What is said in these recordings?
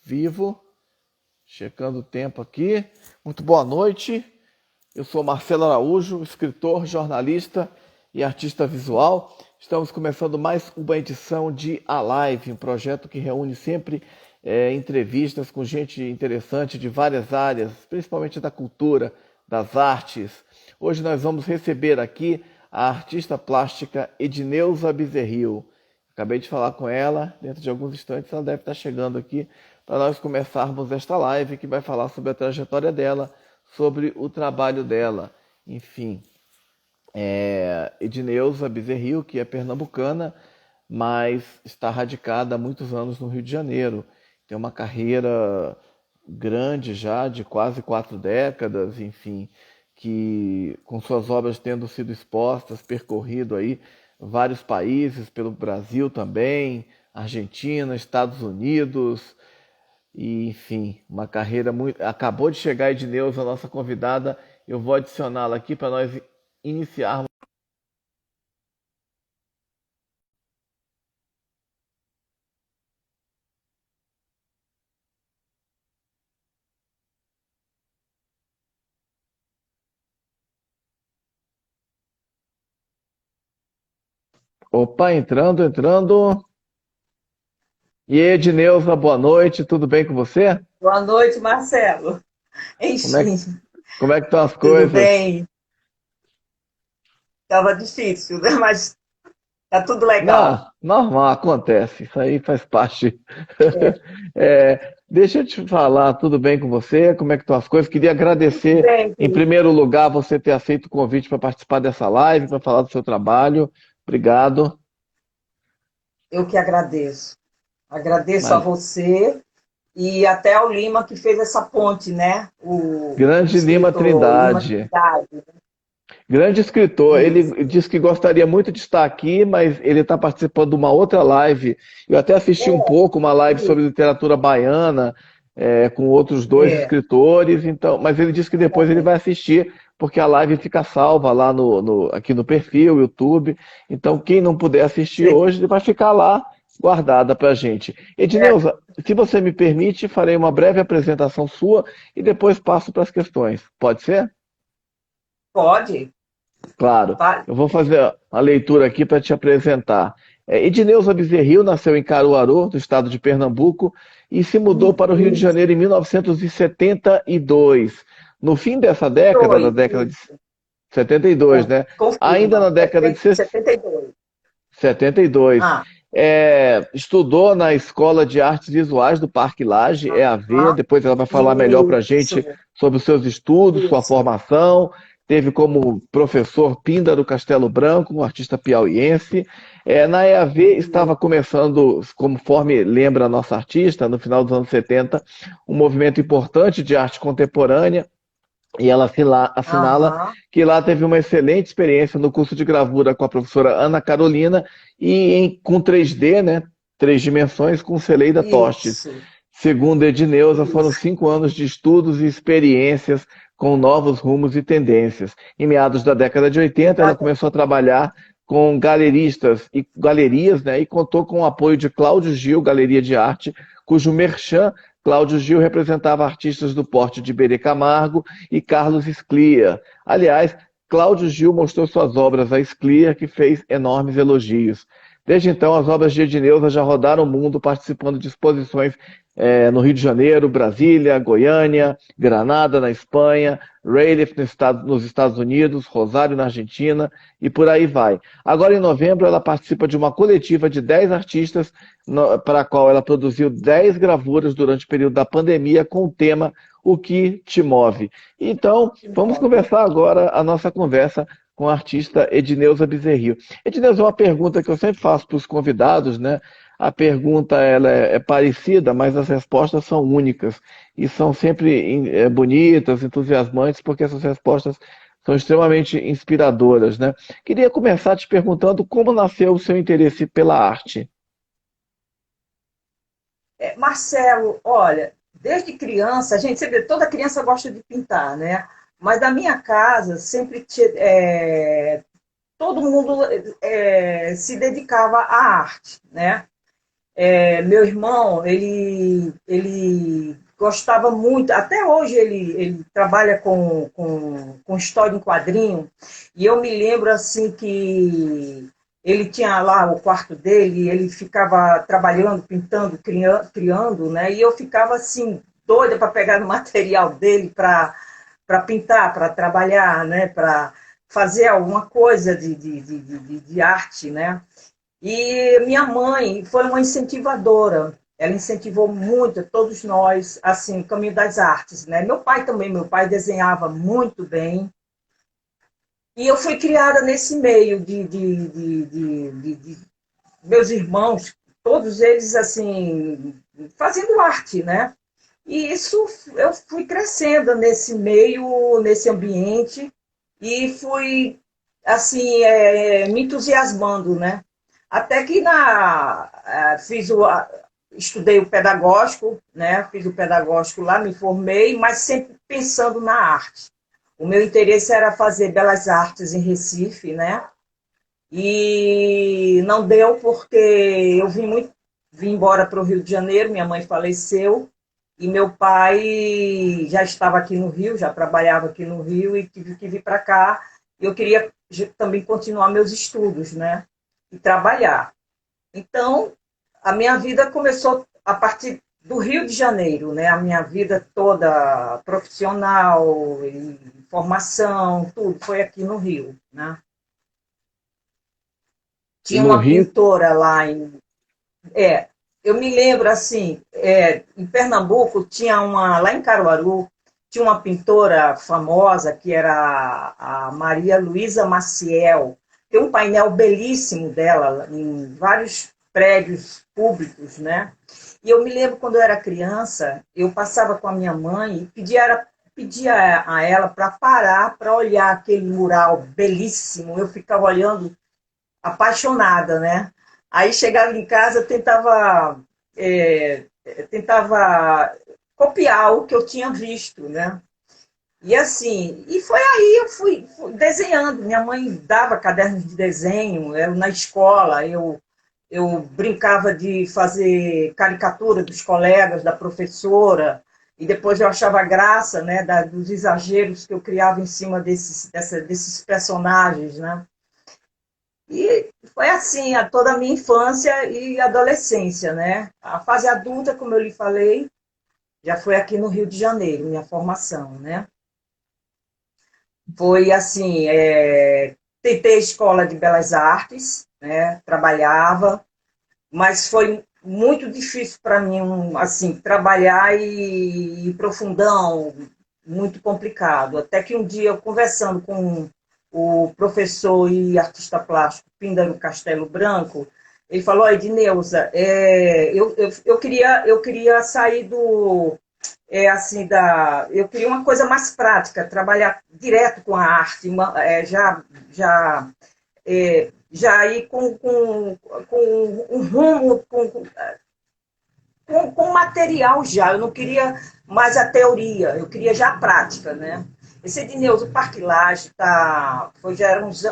Vivo, checando o tempo aqui. Muito boa noite. Eu sou Marcelo Araújo, escritor, jornalista e artista visual. Estamos começando mais uma edição de A Live, um projeto que reúne sempre entrevistas com gente interessante de várias áreas, principalmente da cultura, das artes. Hoje nós vamos receber aqui a artista plástica Edneuza Bezerril. Acabei de falar com ela, dentro de alguns instantes ela deve estar chegando aqui para nós começarmos esta live que vai falar sobre a trajetória dela, sobre o trabalho dela. Enfim, Edneuza Bezerril, que é pernambucana, mas está radicada há muitos anos no Rio de Janeiro. Tem uma carreira grande já, de quase 4 décadas, enfim, que com suas obras tendo sido expostas, percorrido aí vários países, pelo Brasil também, Argentina, Estados Unidos, e enfim, uma carreira muito. Acabou de chegar a Edneuza, a nossa convidada, eu vou adicioná-la aqui para nós iniciarmos. Opa, entrando. E aí, Edneuza, boa noite, tudo bem com você? Boa noite, Marcelo. Como é, Enfim, como é que estão as tudo coisas? bem? Estava difícil, né? Mas tá tudo legal. Não, normal, acontece, isso aí faz parte. É, Deixa eu te falar, tudo bem com você? Como é que estão as coisas? Queria tudo agradecer, bem, em querido. primeiro lugar, você ter aceito o convite para participar dessa live, para falar do seu trabalho. Obrigado. Eu que agradeço. Agradeço a Mas, você e até ao Lima que fez essa ponte, né? O grande Lima escritor Lima Trindade. Trindade. Grande escritor, Isso. ele disse que gostaria muito de estar aqui, mas ele está participando de uma outra live. Eu até assisti um pouco uma live sobre literatura baiana, com outros dois É, escritores, então, mas ele disse que depois ele também. vai assistir, porque a live fica salva lá aqui no perfil, YouTube. Então, quem não puder assistir Sei. hoje, vai ficar lá guardada para a gente. É, Edneuza, se você me permite, farei uma breve apresentação sua e depois passo para as questões. Pode ser? pode? Claro, Vale. eu vou fazer a leitura aqui para te apresentar. Edneuza Bezerril nasceu em Caruaru, no estado de Pernambuco, e se mudou para o Rio de Isso. Janeiro em 1972. No fim dessa década, na Dois. década de Isso. 72, né? Ainda Confirma. na década de 72. 72. Ah, Estudou na Escola de Artes Visuais do Parque Lage, EAV. ah, Depois ela vai falar melhor para a isso. gente sobre os seus estudos, sua Isso. formação. Teve como professor Píndaro Castelo Branco, um artista piauiense. Na EAV estava começando, conforme lembra a nossa artista, no final dos anos 70, um movimento importante de arte contemporânea. E ela assinala Aham, que lá teve uma excelente experiência no curso de gravura com a professora Ana Carolina e com 3D, né? 3 dimensões, com Celeida Tostes. isso, Segundo Edneuza, foram isso. 5 anos de estudos e experiências com novos rumos e tendências. Em meados da década de 80, ela Exato. começou a trabalhar com galeristas e galerias, né? E contou com o apoio de Cláudio Gil, Galeria de Arte, cujo merchan Cláudio Gil representava artistas do porte de Iberê Camargo e Carlos Scliar. Aliás, Cláudio Gil mostrou suas obras a Scliar, que fez enormes elogios. Desde então, as obras de Edneuza já rodaram o mundo, participando de exposições no Rio de Janeiro, Brasília, Goiânia, Granada, na Espanha, Raleigh, nos Estados Unidos, Rosário, na Argentina, e por aí vai. Agora, em novembro, ela participa de uma coletiva de 10 artistas, para a qual ela produziu 10 gravuras durante o período da pandemia, com o tema O que te move? Então, vamos começar agora a nossa conversa com a artista Edneuza Bezerril. Edneuza, uma pergunta que eu sempre faço para os convidados, né? A pergunta ela é parecida, mas as respostas são únicas e são sempre bonitas, entusiasmantes, porque essas respostas são extremamente inspiradoras, né? Queria começar te perguntando como nasceu o seu interesse pela arte. Marcelo, olha, desde criança, a gente sempre, toda criança gosta de pintar, né? Mas na minha casa sempre todo mundo se dedicava à arte, né? Meu irmão, ele gostava muito, até hoje ele trabalha com história em quadrinho, e eu me lembro assim que ele tinha lá o quarto dele, ele ficava trabalhando, pintando, criando, né? E eu ficava assim, doida para pegar no material dele para pintar, para trabalhar, né? Para fazer alguma coisa de arte, né? E minha mãe foi uma incentivadora. Ela incentivou muito todos nós, assim, o caminho das artes, né? Meu pai também, meu pai desenhava muito bem. E eu fui criada nesse meio de meus irmãos, todos eles, assim, fazendo arte, né? E isso eu fui crescendo nesse meio, nesse ambiente, e fui, assim, me entusiasmando, né? Até que estudei o pedagógico, né? Fiz o pedagógico lá, me formei, mas sempre pensando na arte. O meu interesse era fazer belas artes em Recife, né? E não deu porque eu vim embora para o Rio de Janeiro, minha mãe faleceu, e meu pai já estava aqui no Rio, já trabalhava aqui no Rio e tive que vir para cá. Eu queria também continuar meus estudos, né? E trabalhar. Então, a minha vida começou a partir do Rio de Janeiro, né? A minha vida toda profissional, e formação, tudo foi aqui no Rio, né? E Tinha no uma Rio, pintora lá é, eu me lembro assim, em Pernambuco tinha lá em Caruaru, tinha uma pintora famosa que era a Maria Luísa Maciel. Tem um painel belíssimo dela em vários prédios públicos, né? E eu me lembro quando eu era criança, eu passava com a minha mãe e pedia a ela para parar para olhar aquele mural belíssimo. Eu ficava olhando apaixonada, né? Aí chegava em casa, tentava copiar o que eu tinha visto, né? E assim, e foi aí eu fui desenhando. Minha mãe dava cadernos de desenho, eu na escola, eu brincava de fazer caricatura dos colegas, da professora, e depois eu achava graça, né, dos exageros que eu criava em cima desses personagens, né? E foi assim, toda a minha infância e adolescência, né? A fase adulta, como eu lhe falei, já foi aqui no Rio de Janeiro, minha formação, né? Foi assim, tentei a escola de belas artes, né? Trabalhava, mas foi muito difícil para mim, assim, trabalhar e ir profundão, muito complicado. Até que um dia, eu conversando com o professor e artista plástico Píndaro Castelo Branco, ele falou: Edneuza, eu queria sair eu queria uma coisa mais prática, trabalhar direto com a arte, já ir com um rumo, com material já. Eu não queria mais a teoria, eu queria já a prática, né? Esse Edneuza, o Parque Lage, já eram uns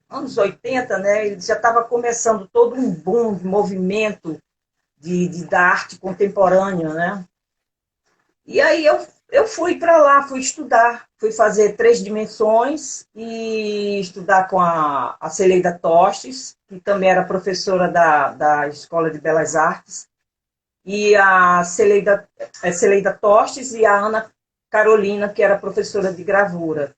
anos 80, né? Ele já estava começando todo um boom de movimento da arte contemporânea, né? E aí eu fui para lá, fui estudar, fui fazer 3 dimensões e estudar com a Celeida Tostes, que também era professora da Escola de Belas Artes, e a Celeida Tostes e a Ana Carolina, que era professora de gravura.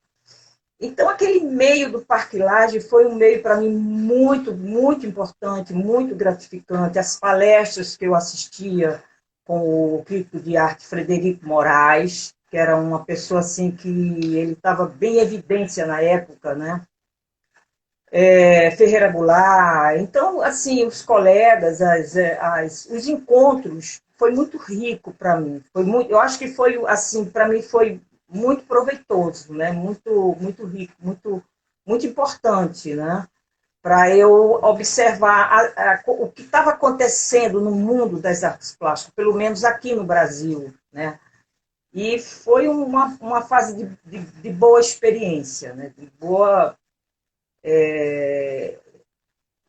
Então, aquele meio do Parque Lage foi um meio, para mim, muito, muito importante, muito gratificante. As palestras que eu assistia com o crítico de arte Frederico Moraes, que era uma pessoa assim que ele estava bem em evidência na época, né? Ferreira Goulart. Então, assim, os colegas, os encontros, foi muito rico para mim. Eu acho que foi, assim, para mim foi muito proveitoso, né? Muito, muito rico, muito, muito importante, né? Para eu observar o que estava acontecendo no mundo das artes plásticas, pelo menos aqui no Brasil, né? E foi uma fase de boa experiência, né? De boa.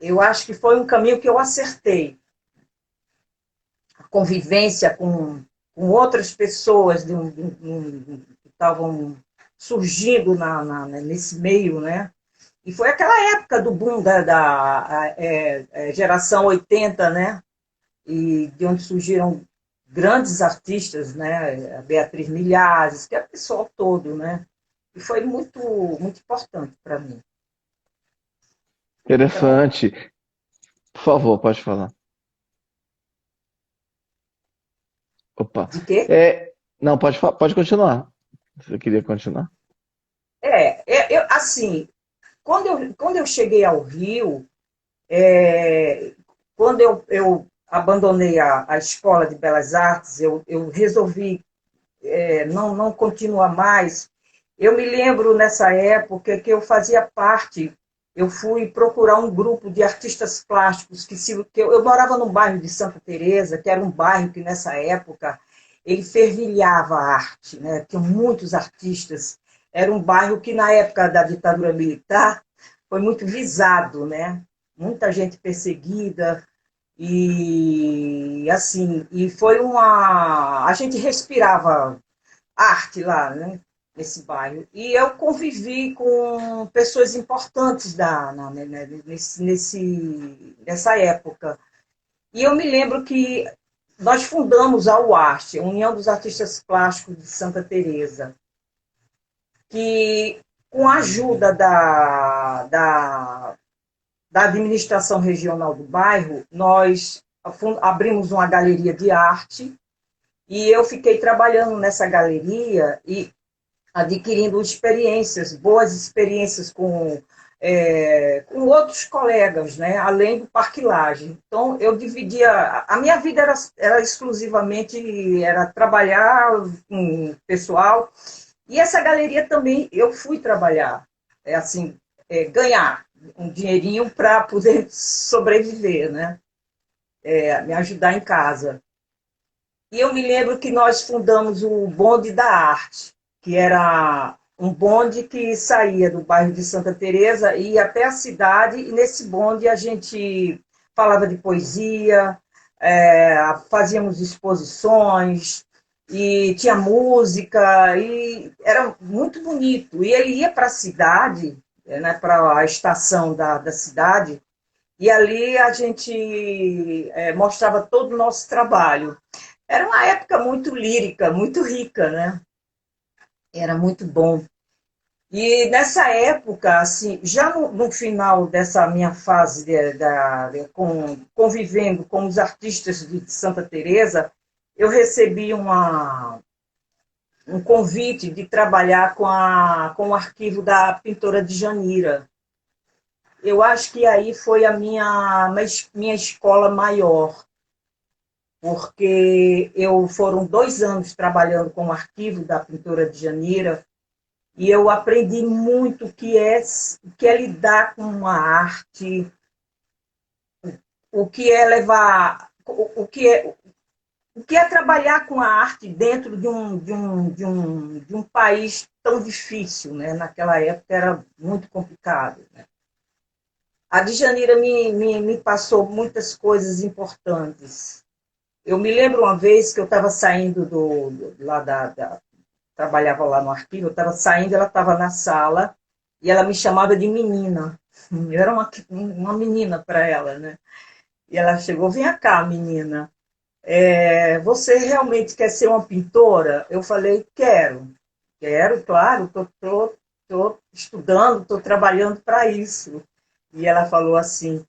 Eu acho que foi um caminho que eu acertei. convivência com outras pessoas que estavam surgindo nesse meio, né? E foi aquela época do boom da geração 80, né? E de onde surgiram grandes artistas, né? A Beatriz Milhares, que é o pessoal todo, né? E foi muito, muito importante para mim. Então, Interessante. Por favor, pode falar. Opa. de quê? Não, pode continuar. Você queria continuar? Assim, quando eu cheguei ao Rio, é, quando eu abandonei a Escola de Belas Artes, eu resolvi não continuar mais. Eu me lembro nessa época que eu fazia parte, eu fui procurar um grupo de artistas plásticos, que eu morava no bairro de Santa Teresa, que era um bairro que nessa época ele fervilhava a arte, né? Tinham muitos artistas. Era um bairro que na época da ditadura militar foi muito visado, né? Muita gente perseguida, e assim, e foi a gente respirava arte lá, né, nesse bairro. E eu convivi com pessoas importantes nessa época. E eu me lembro que nós fundamos a UART, a União dos Artistas Plásticos de Santa Teresa, que com a ajuda da administração regional do bairro, nós abrimos uma galeria de arte e eu fiquei trabalhando nessa galeria e adquirindo experiências, boas experiências com outros colegas, né, além do parquilagem. Então, eu dividia... A minha vida era exclusivamente era trabalhar com pessoal, e essa galeria também eu fui trabalhar, assim, ganhar um dinheirinho para poder sobreviver, né, me ajudar em casa. E eu me lembro que nós fundamos o Bonde da Arte, que era um bonde que saía do bairro de Santa Teresa e ia até a cidade, e nesse bonde a gente falava de poesia, fazíamos exposições, e tinha música, e era muito bonito. E ele ia para a cidade, né, para a estação da cidade, e ali a gente mostrava todo o nosso trabalho. Era uma época muito lírica, muito rica, né? Era muito bom. E nessa época, assim, já no final dessa minha fase convivendo com os artistas de Santa Teresa, eu recebi um convite de trabalhar com o arquivo da pintora Djanira. Eu acho que aí foi a minha escola maior, porque foram 2 anos trabalhando com o arquivo da pintora Djanira, e eu aprendi muito o que é lidar com a arte, o que é levar, o que é trabalhar com a arte dentro de um país tão difícil, né? Naquela época era muito complicado, né? A Djanira me passou muitas coisas importantes. Eu me lembro uma vez que eu estava saindo lá trabalhava lá no arquivo, eu estava saindo, ela estava na sala e ela me chamava de menina. Eu era uma menina para ela, né? E ela chegou, vem cá, menina. Você realmente quer ser uma pintora? Eu falei, quero, claro, estou estudando, estou trabalhando para isso. E ela falou assim,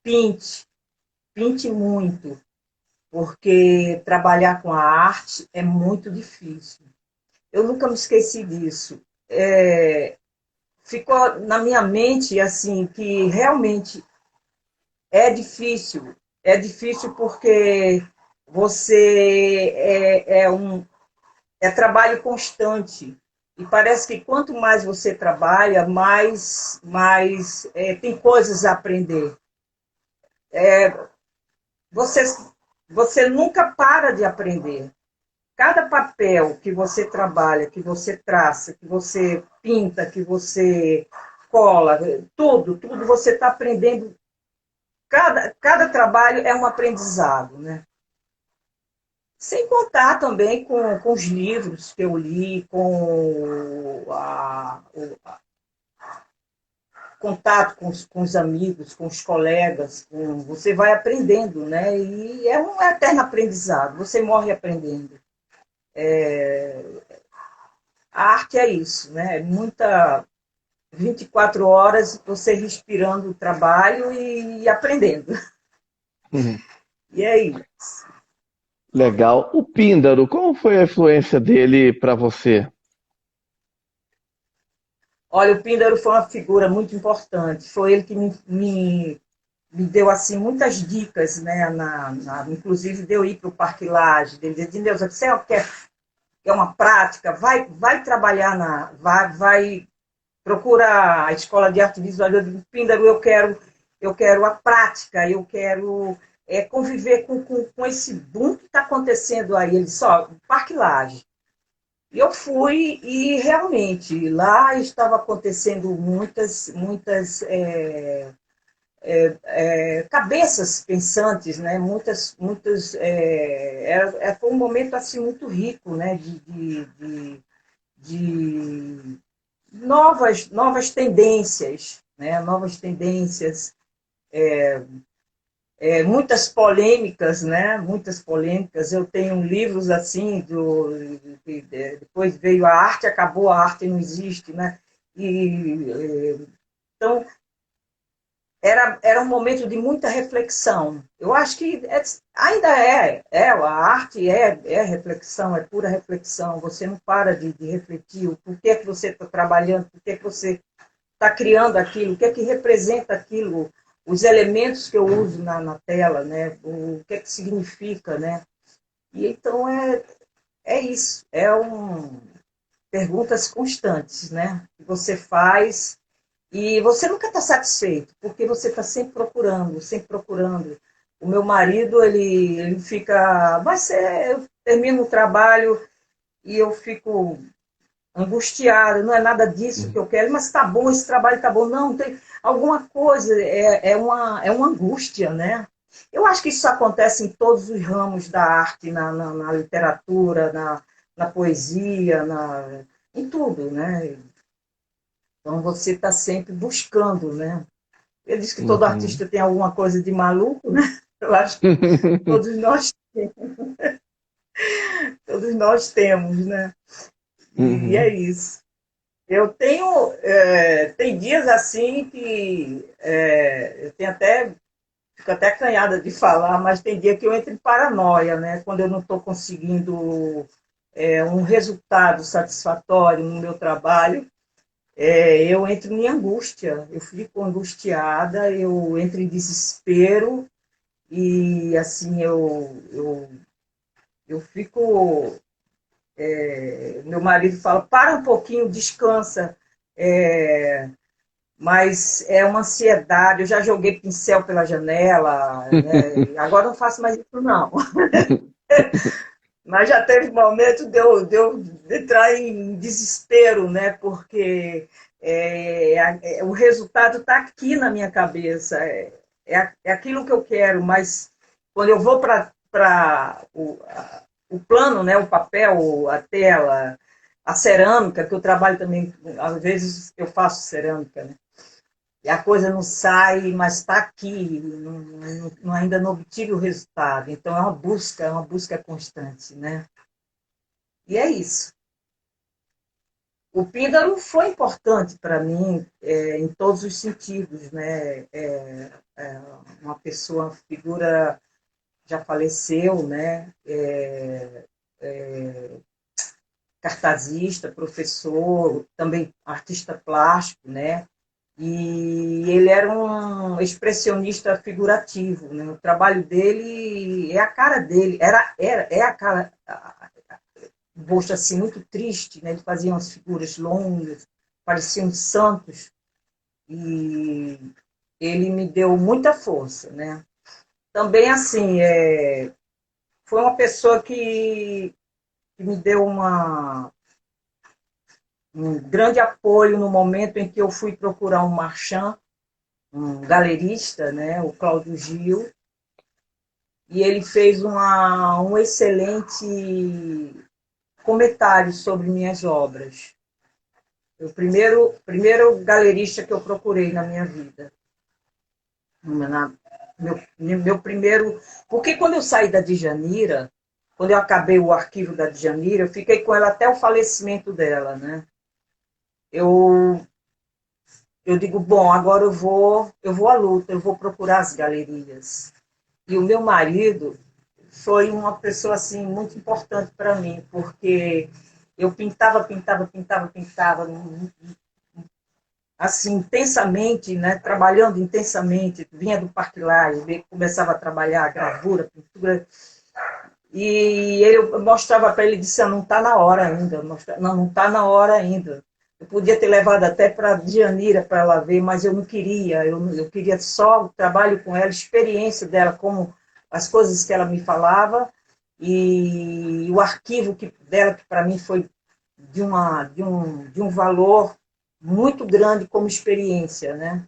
pinte, pinte muito, porque trabalhar com a arte é muito difícil. Eu nunca me esqueci disso. Ficou na minha mente assim que realmente é difícil. É difícil porque você é trabalho constante. E parece que quanto mais você trabalha, mais tem coisas a aprender. Você, você nunca para de aprender. Cada papel que você trabalha, que você traça, que você pinta, que você cola, tudo você está aprendendo. Cada trabalho é um aprendizado, né? Sem contar também com os livros que eu li, com contato com os amigos, com os colegas, você vai aprendendo, né? E é um eterno aprendizado, você morre aprendendo. A arte é isso, né? Muita 24 horas você respirando o trabalho e aprendendo. Uhum. E é isso. Legal. O Píndaro, como foi a influência dele para você? Olha, o Píndaro foi uma figura muito importante. Foi ele que me deu assim muitas dicas, né? Inclusive de eu ir para o Parque Lage, de dizer, Deus, você é uma prática, vai trabalhar vai procura a escola de arte visual. Eu digo, Píndaro, eu quero a prática, eu quero conviver com esse boom que está acontecendo aí. Ele só, Parque Lage. E eu fui e realmente lá estava acontecendo muitas cabeças pensantes, né? Foi um momento assim muito rico, né? De novas tendências, né? Novas tendências, muitas polêmicas, né? Muitas polêmicas. Eu tenho livros assim depois veio a arte, acabou a arte não existe, né? Então era um momento de muita reflexão. Eu acho que ainda a arte é reflexão, é pura reflexão. Você não para de refletir o porquê que você está trabalhando, porquê que você está criando aquilo, o que é que representa aquilo, os elementos que eu uso na tela, né? O que é que significa, né? E então é isso, perguntas constantes, né? Que você faz e você nunca está satisfeito, porque você está sempre procurando, sempre procurando. O meu marido, ele fica, eu termino o trabalho e eu fico angustiada, não é nada disso que eu quero, mas está bom, esse trabalho está bom. Não, tem alguma coisa, é uma angústia, né? Eu acho que isso acontece em todos os ramos da arte, na literatura, na poesia, em tudo, né? Então você está sempre buscando, né? Eu disse que todo Uhum. artista tem alguma coisa de maluco, né? Eu acho que todos nós, todos nós temos, né? E é Uhum. isso. Eu tenho, tem dias assim que eu tenho fico até acanhada de falar, mas tem dia que eu entro em paranoia, né? Quando eu não estou conseguindo um resultado satisfatório no meu trabalho, eu entro em angústia, eu fico angustiada, eu entro em desespero e assim eu fico. Meu marido fala, para um pouquinho, descansa. É, mas é uma ansiedade. Eu já joguei pincel pela janela, né? Agora não faço mais isso, não. Mas já teve momento de entrar em desespero, né? Porque o resultado está aqui na minha cabeça. É aquilo que eu quero, mas quando eu vou para o plano, né? O papel, a tela, a cerâmica, que eu trabalho também, às vezes eu faço cerâmica, né? E a coisa não sai, mas está aqui, ainda não obtive o resultado. Então é uma busca constante, né? E é isso. O Píndaro foi importante para mim em todos os sentidos, né? Uma pessoa, uma figura já faleceu, né? Cartazista, professor, também artista plástico, né? E ele era um expressionista figurativo, né? O trabalho dele é a cara dele, é a cara, um rosto assim muito triste, né? Ele fazia umas figuras longas, pareciam santos, e ele me deu muita força, né? Também assim, foi uma pessoa que me deu um grande apoio no momento em que eu fui procurar um marchand, um galerista, né? O Cláudio Gil. e ele fez um excelente comentário sobre minhas obras. O primeiro galerista que eu procurei na minha vida. Meu primeiro. Porque quando eu saí da Djanira, quando eu acabei o arquivo da Djanira, eu fiquei com ela até o falecimento dela, né? Eu, eu digo, bom, agora eu vou à luta, eu vou procurar as galerias. E o meu marido foi uma pessoa assim muito importante para mim, porque eu pintava assim intensamente, né, trabalhando intensamente, vinha do Parque Lage, começava a trabalhar gravura, pintura, e eu mostrava para ele e disse, não está na hora ainda, não está na hora ainda. Eu podia ter levado até para Dianira para ela ver, mas eu não queria, eu queria só o trabalho com ela, a experiência dela, como as coisas que ela me falava, e o arquivo dela, que para mim foi de um valor muito grande como experiência, né?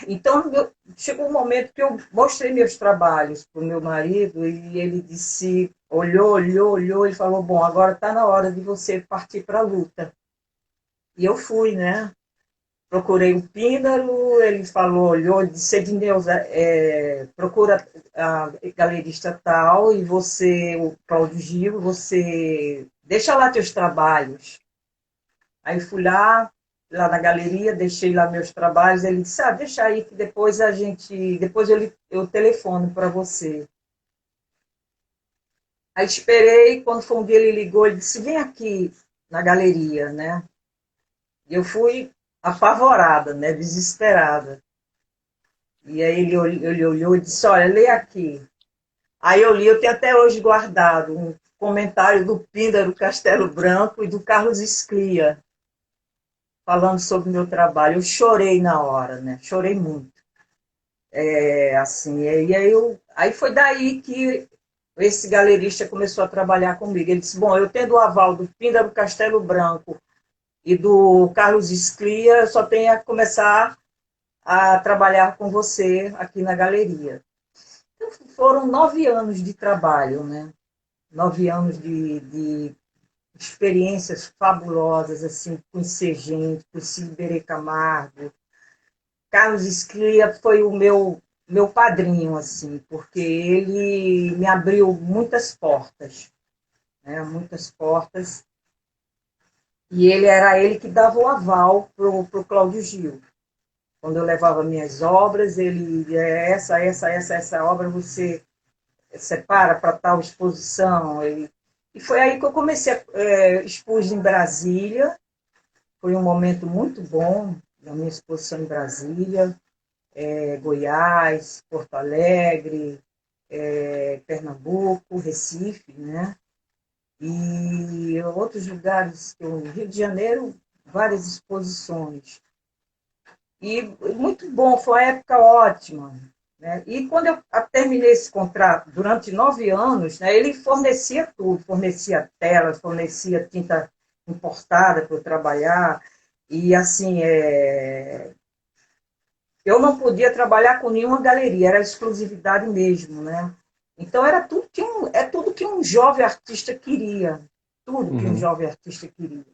Então, chegou um momento que eu mostrei meus trabalhos para o meu marido e ele disse, olhou e falou, bom, agora está na hora de você partir para a luta. E eu fui, né? Procurei o Píndaro, ele falou, olhou, ele disse, Edneuza, procura a galerista tal e você, o Cláudio Gil, você deixa lá teus trabalhos. Aí fui lá na galeria, deixei lá meus trabalhos, ele disse, deixa aí que depois eu telefono para você. Aí esperei, quando foi um dia ele ligou, ele disse, vem aqui na galeria, né? E eu fui apavorada, né, desesperada. E aí ele olhou e disse, olha, lê aqui. Aí eu li, eu tenho até hoje guardado um comentário do Píndaro Castelo Branco e do Carlos Sclia, falando sobre o meu trabalho. Eu chorei na hora, né? Chorei muito. Assim, aí foi daí que esse galerista começou a trabalhar comigo. Ele disse, bom, eu tendo o aval do Píndaro Castelo Branco e do Carlos Sclia, eu só tenho a começar a trabalhar com você aqui na galeria. Então, foram 9 anos de trabalho, né? 9 anos de experiências fabulosas, assim, conhecer gente, conhecer Iberê Camargo. Carlos Sclia foi o meu padrinho, assim, porque ele me abriu muitas portas, né? Muitas portas. E ele que dava o aval para o Cláudio Gil. Quando eu levava minhas obras, ele, essa obra você separa para tal exposição. E foi aí que eu comecei a expus em Brasília. Foi um momento muito bom da minha exposição em Brasília, Goiás, Porto Alegre, Pernambuco, Recife, né? E outros lugares, Rio de Janeiro, várias exposições. E muito bom, foi uma época ótima. Né? E quando eu terminei esse contrato, durante 9 anos, né, ele fornecia tudo, fornecia telas, fornecia tinta importada para eu trabalhar, e assim, eu não podia trabalhar com nenhuma galeria, era exclusividade mesmo, né? Então era tudo que um jovem artista queria, tudo que um Uhum. jovem artista queria.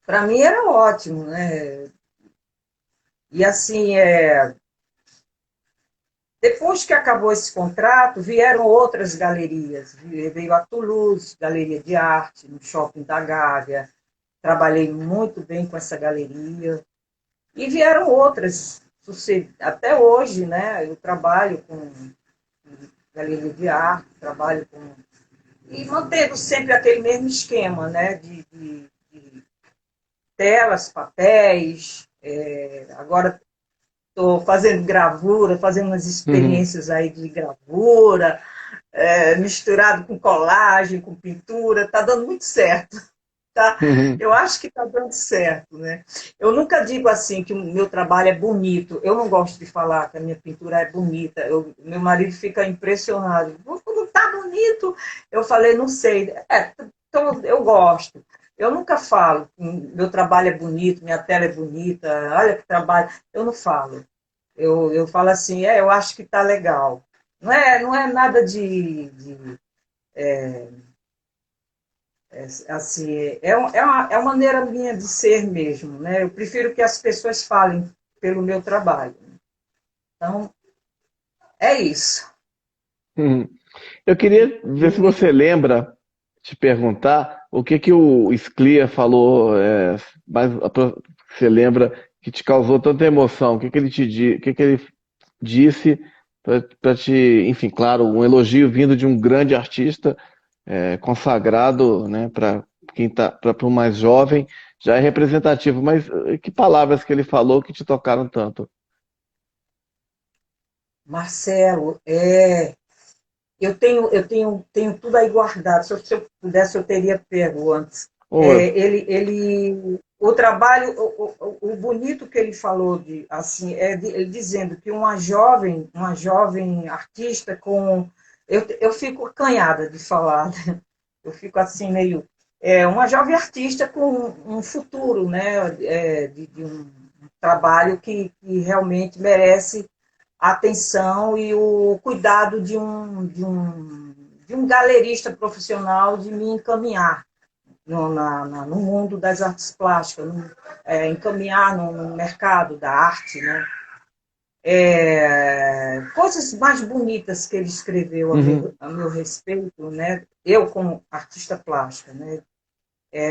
Para mim era ótimo, né? E assim, depois que acabou esse contrato, vieram outras galerias. Veio a Toulouse, Galeria de Arte, no Shopping da Gávea. Trabalhei muito bem com essa galeria. E vieram outras. Até hoje, né, eu trabalho com galeria de arte, trabalho com... E mantendo sempre aquele mesmo esquema, né, de telas, papéis. Agora estou fazendo gravura, fazendo umas Uhum. experiências aí de gravura, misturado com colagem, com pintura, está dando muito certo. Tá? Uhum. Eu acho que está dando certo. Né? Eu nunca digo assim que o meu trabalho é bonito. Eu não gosto de falar que a minha pintura é bonita. Meu marido fica impressionado. Não está bonito? Eu falei, não sei. Então, eu gosto. Eu nunca falo, meu trabalho é bonito, minha tela é bonita, olha que trabalho. Eu não falo. eu falo assim, eu acho que está legal. Não é nada assim, é uma maneira minha de ser mesmo, né? Eu prefiro que as pessoas falem pelo meu trabalho. Então, é isso. Hum. Eu queria ver se você lembra, te perguntar o que que o Sclia falou, você lembra que te causou tanta emoção? O que que o que que ele disse para te, enfim, claro, um elogio vindo de um grande artista consagrado, né, para quem tá, para o mais jovem, já é representativo. Mas que palavras que ele falou que te tocaram tanto? Marcelo, tenho tudo aí guardado. Se eu pudesse, eu teria pego antes. Oh, O trabalho, o bonito que ele falou de, assim, ele dizendo que uma jovem artista com, eu fico acanhada de falar, né? Eu fico assim meio, uma jovem artista com um futuro, né? De um trabalho que realmente merece a atenção e o cuidado de um galerista profissional de me encaminhar no mundo das artes plásticas, encaminhar no mercado da arte, né? Coisas mais bonitas que ele escreveu uhum, a meu respeito, né? Eu como artista plástica, né?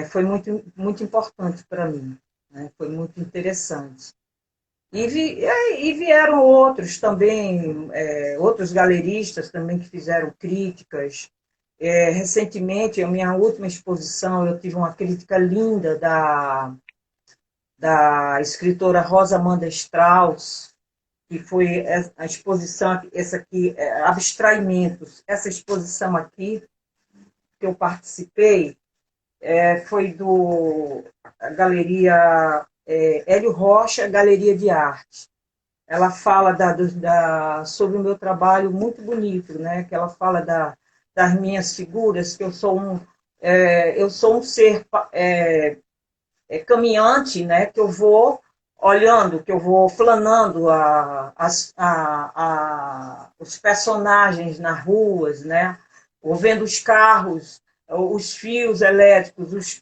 Foi muito importante para mim, né? Foi muito interessante. E vieram outros também, outros galeristas também que fizeram críticas. Recentemente, a minha última exposição, eu tive uma crítica linda da escritora Rosa Amanda Strauss, que foi a exposição, essa aqui, Abstraimentos. Essa exposição aqui, que eu participei, foi do a Galeria Hélio Rocha, Galeria de Arte. Ela fala sobre o meu trabalho muito bonito, né? Que ela fala das minhas figuras, que eu sou um ser caminhante, né? Que eu vou olhando, que eu vou flanando os personagens nas ruas, né? Ou vendo os carros, os fios elétricos,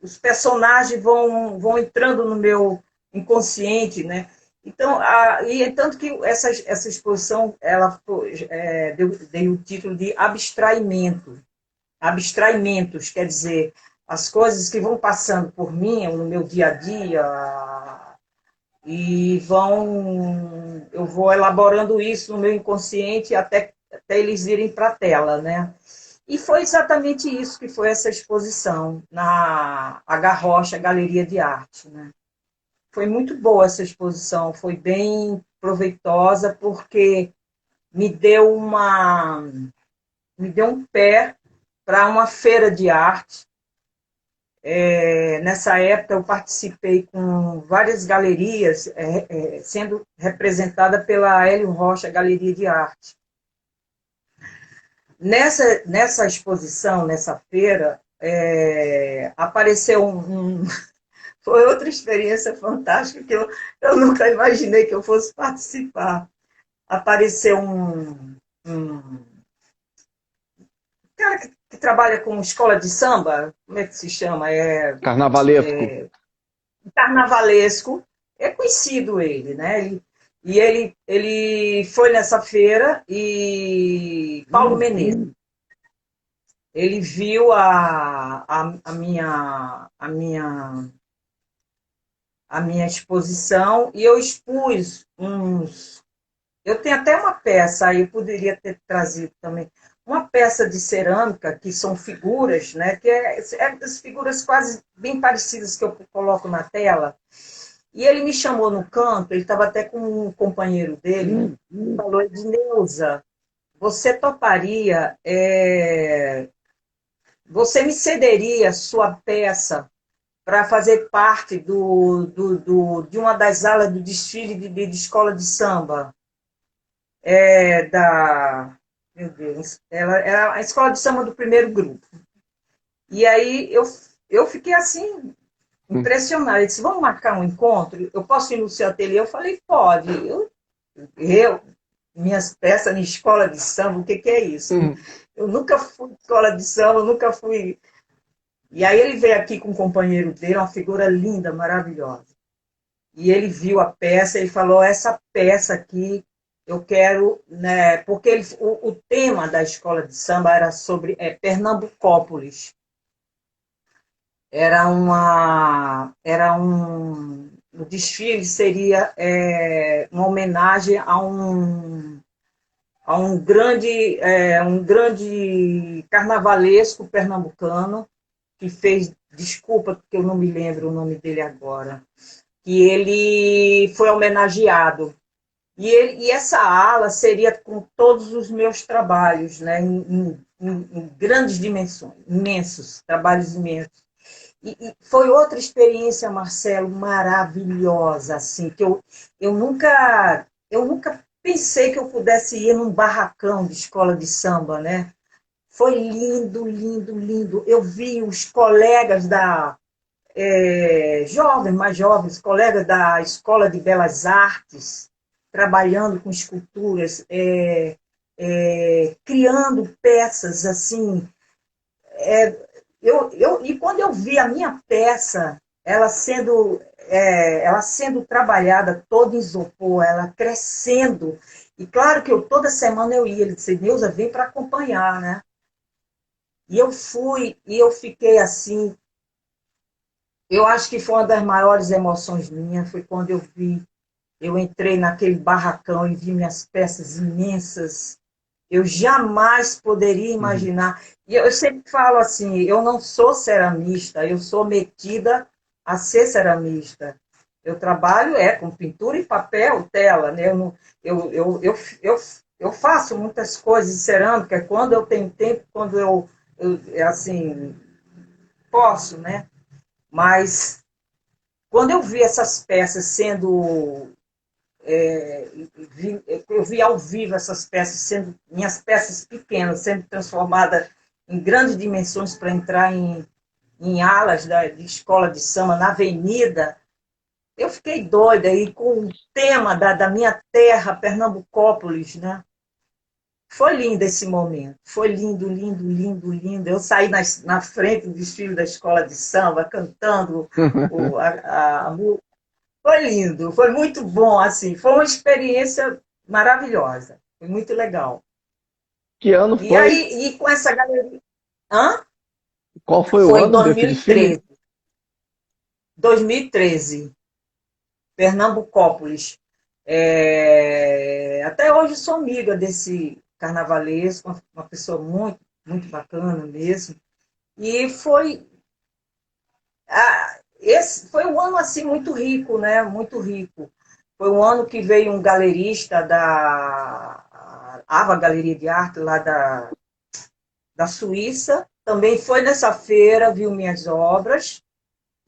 os personagens vão entrando no meu inconsciente, né? Então, tanto que essa exposição ela deu o título de abstraimento. Abstraimentos, quer dizer, as coisas que vão passando por mim no meu dia a dia e eu vou elaborando isso no meu inconsciente até eles irem para a tela, né? E foi exatamente isso que foi essa exposição na H. Rocha Galeria de Arte, né? Foi muito boa essa exposição, foi bem proveitosa porque me deu me deu um pé para uma feira de arte. Nessa época, eu participei com várias galerias, sendo representada pela Hélio Rocha Galeria de Arte. Nessa exposição, nessa feira, apareceu foi outra experiência fantástica que eu nunca imaginei que eu fosse participar. Apareceu um cara que trabalha com escola de samba, como é que se chama? carnavalesco. Carnavalesco, é conhecido ele, né? Ele foi nessa feira e Paulo Menezes, ele viu a minha exposição e eu expus uns. Eu tenho até uma peça aí, eu poderia ter trazido também. Uma peça de cerâmica, que são figuras, né? Que as figuras quase bem parecidas que eu coloco na tela. E ele me chamou no canto, ele estava até com um companheiro dele, falou, Edneuza, você toparia, você me cederia sua peça para fazer parte de uma das alas do desfile de escola de samba, meu Deus, ela era a escola de samba do primeiro grupo. E aí eu fiquei assim, impressionada. Ele disse, vamos marcar um encontro? Eu posso ir no seu ateliê? Eu falei, pode. Minhas peças, minha escola de samba, o que, que é isso? Eu nunca fui escola de samba, eu nunca fui. E aí ele veio aqui com um companheiro dele, uma figura linda, maravilhosa. E ele viu a peça e falou, essa peça aqui eu quero, né, porque o tema da escola de samba era sobre Pernambucópolis. O desfile seria uma homenagem a um grande carnavalesco pernambucano que fez, desculpa porque eu não me lembro o nome dele agora, que ele foi homenageado. E essa ala seria com todos os meus trabalhos, né, em grandes dimensões, imensos, trabalhos imensos. E foi outra experiência, Marcelo, maravilhosa, assim, que eu nunca pensei que eu pudesse ir num barracão de escola de samba, né? Foi lindo, lindo, lindo. Eu vi os colegas jovens, mais jovens, colegas da Escola de Belas Artes, trabalhando com esculturas, criando peças, assim, e quando eu vi a minha peça, ela sendo trabalhada toda em isopor, ela crescendo, e claro que toda semana eu ia, ele disse, Neuza, vem para acompanhar, né? E eu fui, e eu fiquei assim, eu acho que foi uma das maiores emoções minhas, foi quando eu entrei naquele barracão e vi minhas peças imensas. Eu jamais poderia imaginar. E eu sempre falo assim, eu não sou ceramista, eu sou metida a ser ceramista. Eu trabalho com pintura e papel, tela, né? Eu faço muitas coisas de cerâmica quando eu tenho tempo, quando assim, posso, né? Mas quando eu vi essas peças sendo eu vi ao vivo essas peças, minhas peças pequenas, sendo transformadas em grandes dimensões para entrar em alas de escola de samba na avenida. Eu fiquei doida, e com o tema da minha terra, Pernambucópolis, né? Foi lindo esse momento, foi lindo, lindo, lindo, lindo. Eu saí na frente do desfile da escola de samba, cantando a foi lindo, foi muito bom, assim, foi uma experiência maravilhosa, foi muito legal. Que ano E foi? aí, com essa galeria... Hã? Qual foi o Foi em ano desse desfile? 2013, 2013, Pernambucópolis. Até hoje sou amiga desse carnavalesco, uma pessoa muito, muito bacana mesmo. E esse foi um ano assim muito rico, né? Muito rico. Foi um ano que veio um galerista da Ava Galeria de Arte, lá da Suíça. Também foi nessa feira, viu minhas obras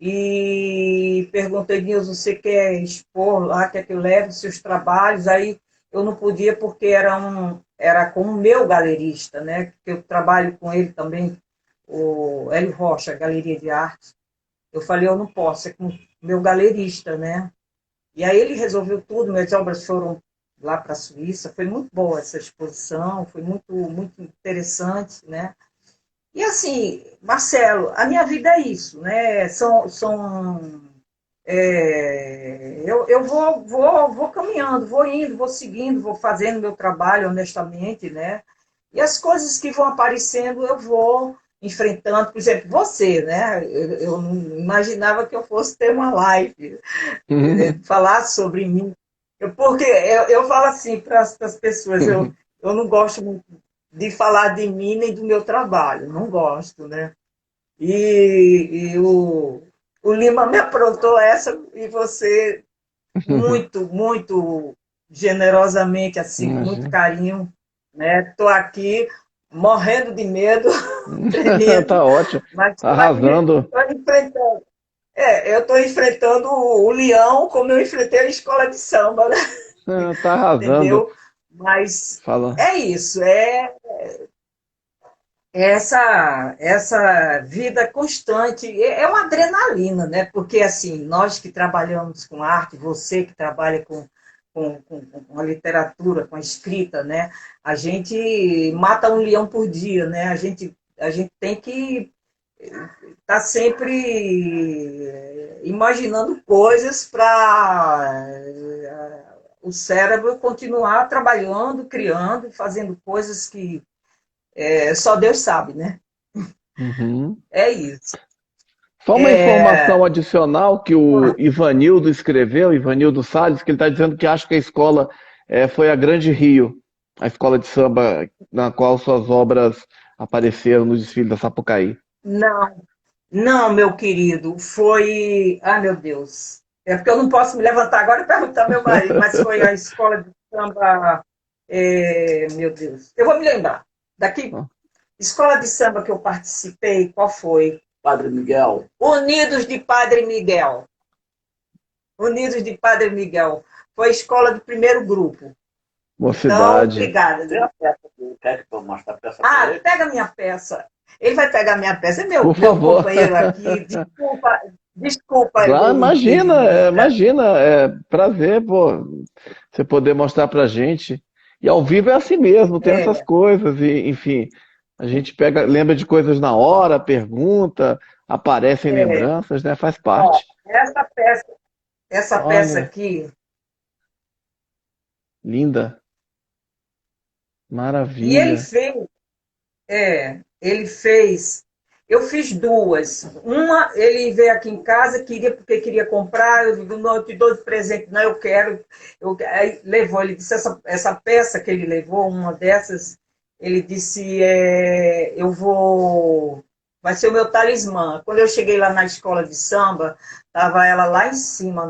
e perguntei, Nilson, você quer expor lá, quer que eu leve os seus trabalhos? Aí eu não podia porque era com o meu galerista, né? Que eu trabalho com ele também, o Hélio Rocha, Galeria de Arte. Eu falei, eu não posso, é com o meu galerista, né? E aí ele resolveu tudo, minhas obras foram lá para a Suíça, foi muito boa essa exposição, foi muito, muito interessante, né? E assim, Marcelo, a minha vida é isso, né? Eu vou caminhando, vou indo, vou seguindo, vou fazendo meu trabalho honestamente, né? E as coisas que vão aparecendo, eu vou enfrentando. Por exemplo, você, né? Eu não imaginava que eu fosse ter uma live, falar sobre mim. Porque eu falo assim para as pessoas, eu não gosto muito de falar de mim nem do meu trabalho, não gosto, né? E o Lima me aprontou essa e você muito, muito generosamente, assim, com muito Imagina. carinho, né? Estou aqui morrendo de medo, tremendo, Tá ótimo. mas Tá estou aqui, arrasando. tô enfrentando. Eu estou enfrentando o leão como eu enfrentei a escola de samba, né? Tá arrasando. Entendeu? Mas Fala. é isso, essa vida constante é uma adrenalina, né? Porque assim, nós que trabalhamos com arte, você que trabalha com a literatura, com a escrita, né? A gente mata um leão por dia, né? A gente tem que estar sempre imaginando coisas para o cérebro continuar trabalhando, criando, fazendo coisas que só Deus sabe, né? Uhum. É isso. Só uma É, informação adicional que o Ivanildo escreveu, Ivanildo Salles, que ele está dizendo que acha que a escola foi a Grande Rio, a escola de samba na qual suas obras apareceram no desfile da Sapucaí. não, não, meu querido, foi. Ai, meu Deus. É porque eu não posso me levantar agora e perguntar ao meu marido, mas foi a escola de samba. Meu Deus, eu vou me lembrar. Daqui, escola de samba que eu participei, qual foi? Padre Miguel. Unidos de Padre Miguel. Unidos de Padre Miguel. Foi a escola do primeiro grupo. Então, Mocidade. obrigada. Tem a peça que quer que eu mostre a peça para Ah, ele? pega minha peça. Ele vai pegar minha peça. É meu, Por meu favor. companheiro aqui. Desculpa, desculpa Ah, imagina, ele. imagina, é prazer, pô, você poder mostrar pra gente. E ao vivo é assim mesmo, tem essas É, coisas, e, enfim, a gente pega, lembra de coisas na hora, pergunta, aparecem é. lembranças, né? Faz Ó, parte. essa peça Olha, aqui, linda, e ele maravilha. fez, ele fez, eu fiz duas. Uma, ele veio aqui em casa, porque queria comprar, eu digo, não, eu te dou de presente, não, eu quero. Aí levou, ele disse, essa peça que ele levou, uma dessas, ele disse, eu vou, vai ser o meu talismã. Quando eu cheguei lá na escola de samba, estava ela lá em cima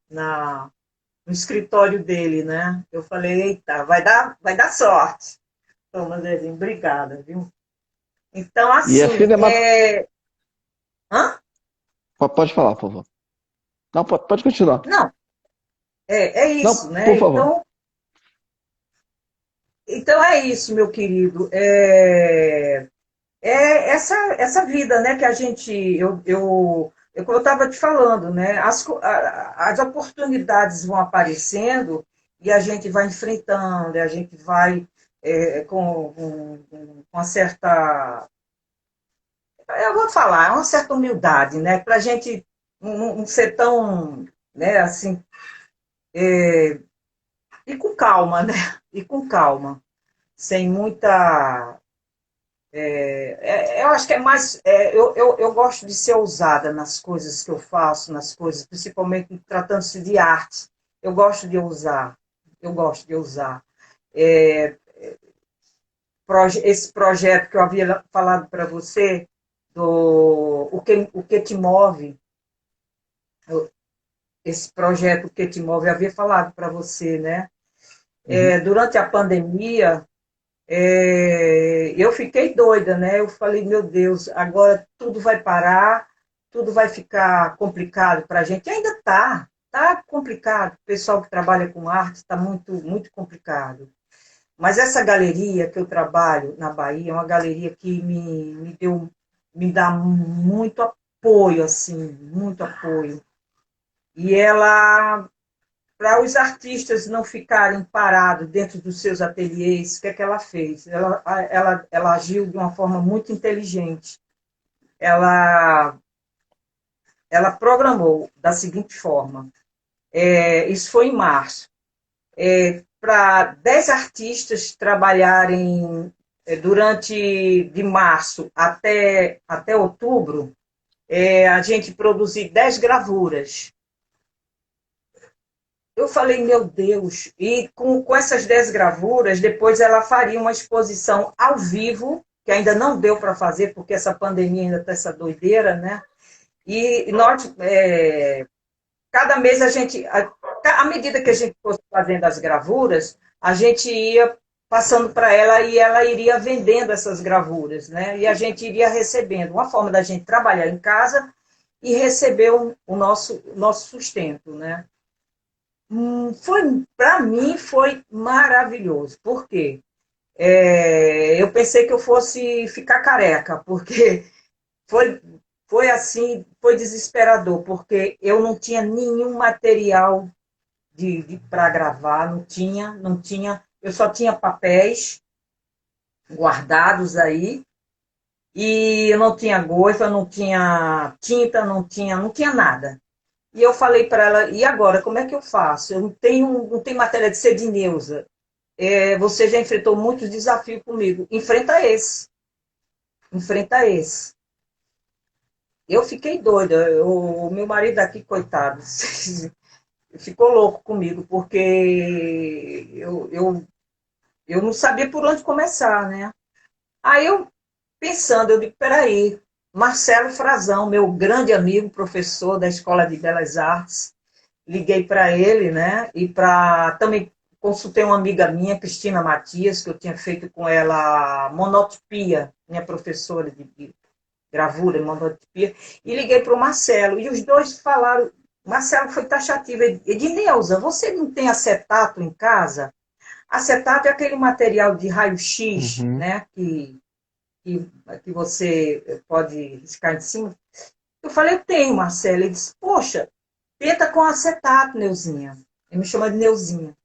no escritório dele, né? Eu falei, eita, vai dar sorte. Então, Andrezinho, obrigada, viu? Então, E é assim, cinema... Hã? Pode falar, por favor. Não, pode continuar. Não, é isso, Não, por né? favor. Então é isso, meu querido. Essa vida, né, que a gente, como eu estava te falando, né, as oportunidades vão aparecendo e a gente vai enfrentando, a gente vai com uma certa, eu vou falar, uma certa humildade, né, para a gente não ser tão, né, assim, e com calma, né, e com calma, sem muita. Eu acho que é mais. Eu gosto de ser ousada nas coisas que eu faço, nas coisas, principalmente tratando-se de arte. Eu gosto de ousar. Eu gosto de ousar. É, esse projeto que eu havia falado para você, o que te move, esse projeto O que te move, eu havia falado para você, né? Uhum. Durante a pandemia, eu fiquei doida, né? Eu falei, meu Deus, agora tudo vai parar, tudo vai ficar complicado para a gente. E ainda tá complicado. O pessoal que trabalha com arte está muito, muito complicado. Mas essa galeria que eu trabalho na Bahia é uma galeria que me dá muito apoio, assim, muito apoio. E ela, para os artistas não ficarem parados dentro dos seus ateliês, o que é que ela fez? Ela agiu de uma forma muito inteligente. Ela, ela programou da seguinte forma: isso foi em março, para 10 artistas trabalharem durante de março até outubro, a gente produzir 10 gravuras. Eu falei, meu Deus, e com essas 10 gravuras, depois ela faria uma exposição ao vivo, que ainda não deu para fazer, porque essa pandemia ainda está essa doideira, né? E nós, cada mês à medida que a gente fosse fazendo as gravuras, a gente ia passando para ela e ela iria vendendo essas gravuras, né? E a gente iria recebendo. Uma forma da gente trabalhar em casa e receber o nosso sustento, né? Para mim foi maravilhoso. Por quê? eu pensei que eu fosse ficar careca, porque foi, foi assim, foi desesperador, porque eu não tinha nenhum material para gravar, não tinha, eu só tinha papéis guardados aí, e eu não tinha goifa, não tinha tinta, não tinha nada. E eu falei para ela, e agora, como é que eu faço? Eu não tenho matéria de ser de Neuza. Você já enfrentou muitos desafios comigo. Enfrenta esse. Eu fiquei doida. O meu marido aqui, coitado, ficou louco comigo, porque eu não sabia por onde começar, né? Aí eu, pensando, eu digo, peraí, Marcelo Frazão, meu grande amigo, professor da Escola de Belas Artes, liguei para ele, né? E também consultei uma amiga minha, Cristina Matias, que eu tinha feito com ela monotipia, minha professora de gravura, monotipia, e liguei para o Marcelo. E os dois falaram, Marcelo foi taxativo. Edneuza, você não tem acetato em casa? Acetato é aquele material de raio-x, Uhum. né? Que, que você pode riscar em cima. Eu falei, eu tenho, Marcelo. Ele disse, poxa, tenta com acetato, Neuzinha. Ele me chama de Neuzinha.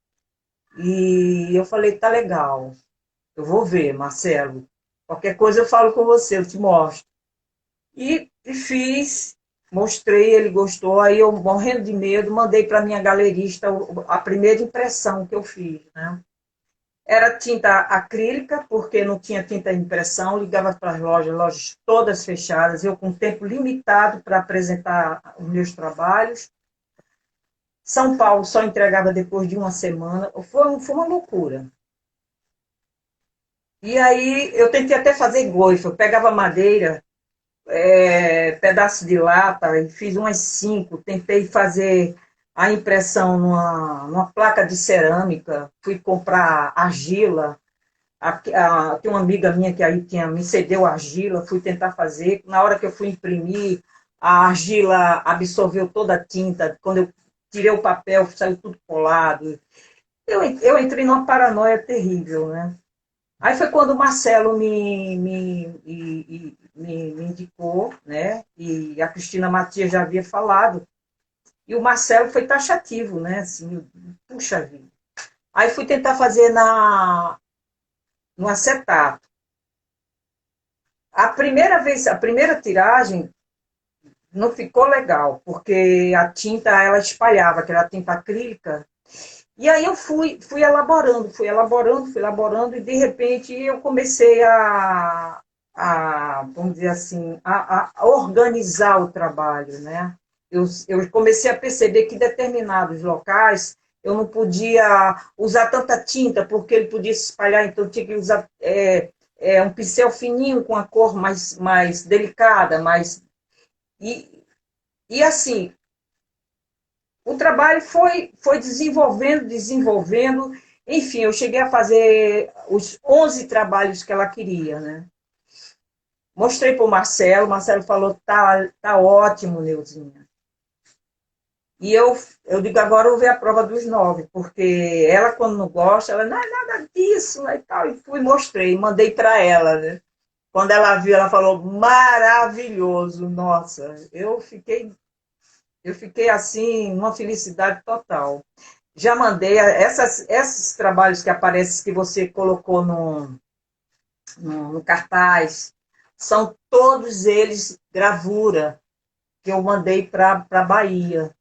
E eu falei, tá legal. Eu vou ver, Marcelo. Qualquer coisa eu falo com você, eu te mostro. E fiz, mostrei, ele gostou. Aí eu, morrendo de medo, mandei para minha galerista a primeira impressão que eu fiz, né? Era tinta acrílica, porque não tinha tinta de impressão, ligava para as lojas todas fechadas, eu com tempo limitado para apresentar os meus trabalhos. São Paulo só entregava depois de uma semana. Foi uma loucura. E aí eu tentei até fazer goifa. Eu pegava madeira, pedaço de lata, e fiz umas 5. Tentei fazer a impressão numa placa de cerâmica. Fui comprar argila. Tem uma amiga minha que aí me cedeu argila. Fui tentar fazer. Na hora que eu fui imprimir, a argila absorveu toda a tinta. Quando eu tirei o papel, saiu tudo colado. Eu entrei numa paranoia terrível, né? Aí foi quando o Marcelo me indicou, né? E a Cristina Matias já havia falado. E o Marcelo foi taxativo, né? Assim, puxa vida. Aí fui tentar fazer no acetato. A primeira tiragem não ficou legal, porque a tinta ela espalhava, aquela tinta acrílica. E aí eu fui elaborando, e de repente eu comecei vamos dizer assim, a organizar o trabalho, né? Eu comecei a perceber que em determinados locais eu não podia usar tanta tinta, porque ele podia se espalhar, então eu tinha que usar um pincel fininho com a cor mais delicada, e, e assim, o trabalho foi desenvolvendo. Enfim, eu cheguei a fazer os 11 trabalhos que ela queria, né? Mostrei para o Marcelo falou, tá ótimo, Neuzinha. E eu digo, agora eu vou ver a prova dos 9, porque ela, quando não gosta, ela, não é nada disso, né, e tal. E fui, mostrei, mandei para ela, né? Quando ela viu, ela falou, maravilhoso, nossa. Eu fiquei assim, numa felicidade total. Já mandei esses trabalhos que aparecem, que você colocou no cartaz, são todos eles gravura, que eu mandei para a Bahia.